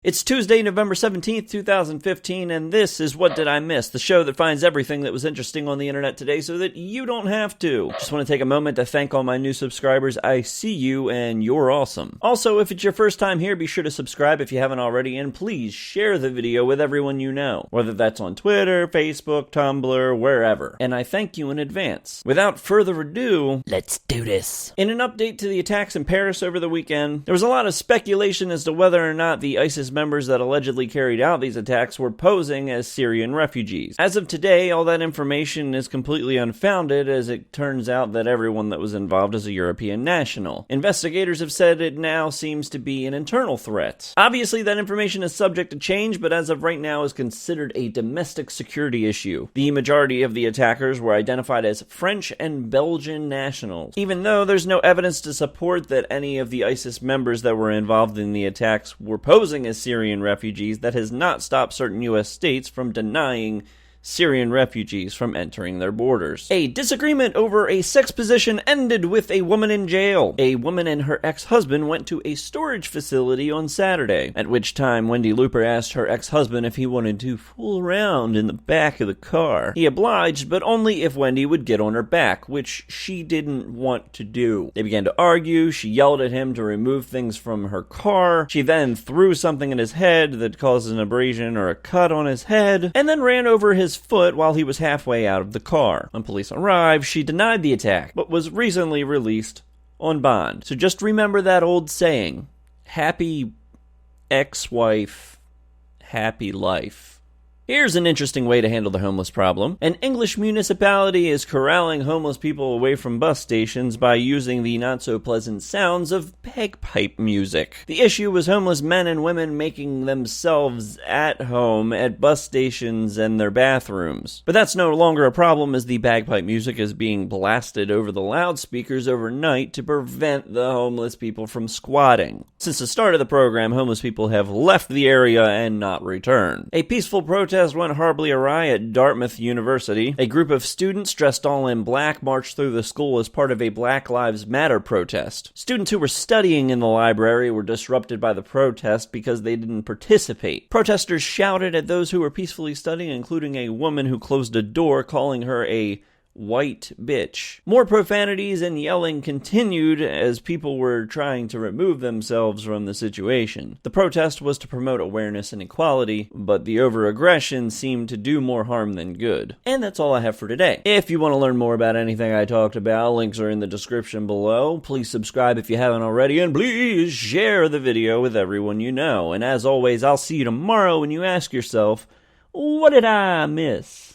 It's Tuesday, November 17th, 2015, and this is What Did I Miss, the show that finds everything that was interesting on the internet today so that you don't have to. Just want to take a moment to thank all my new subscribers. I see you, and you're awesome. Also, if it's your first time here, be sure to subscribe if you haven't already, and please share the video with everyone you know, whether that's on Twitter, Facebook, Tumblr, wherever. And I thank you in advance. Without further ado, let's do this. In an update to the attacks in Paris over the weekend, there was a lot of speculation as to whether or not the ISIS members that allegedly carried out these attacks were posing as Syrian refugees. As of today, all that information is completely unfounded, as it turns out that everyone that was involved is a European national. Investigators have said it now seems to be an internal threat. Obviously, that information is subject to change, but as of right now is considered a domestic security issue. The majority of the attackers were identified as French and Belgian nationals. Even though there's no evidence to support that any of the ISIS members that were involved in the attacks were posing as Syrian refugees, that has not stopped certain U.S. states from denying Syrian refugees from entering their borders. A disagreement over a sex position ended with a woman in jail. A woman and her ex-husband went to a storage facility on Saturday, at which time Wendy Looper asked her ex-husband if he wanted to fool around in the back of the car. He obliged, but only if Wendy would get on her back, which she didn't want to do. They began to argue. She yelled at him to remove things from her car. She then threw something at his head that caused an abrasion or a cut on his head, and then ran over his foot while he was halfway out of the car. When police arrived, she denied the attack, but was recently released on bond. So just remember that old saying, happy ex-wife, happy life. Here's an interesting way to handle the homeless problem. An English municipality is corralling homeless people away from bus stations by using the not-so-pleasant sounds of bagpipe music. The issue was homeless men and women making themselves at home at bus stations and their bathrooms. But that's no longer a problem, as the bagpipe music is being blasted over the loudspeakers overnight to prevent the homeless people from squatting. Since the start of the program, homeless people have left the area and not returned. A peaceful protest went horribly awry at Dartmouth University. A group of students dressed all in black marched through the school as part of a Black Lives Matter protest. Students who were studying in the library were disrupted by the protest because they didn't participate. Protesters shouted at those who were peacefully studying, including a woman who closed a door, calling her a white bitch. More profanities and yelling continued as people were trying to remove themselves from the situation. The protest was to promote awareness and equality, but the over-aggression seemed to do more harm than good. And that's all I have for today. If you want to learn more about anything I talked about, links are in the description below. Please subscribe if you haven't already, and please share the video with everyone you know. And as always, I'll see you tomorrow when you ask yourself, what did I miss?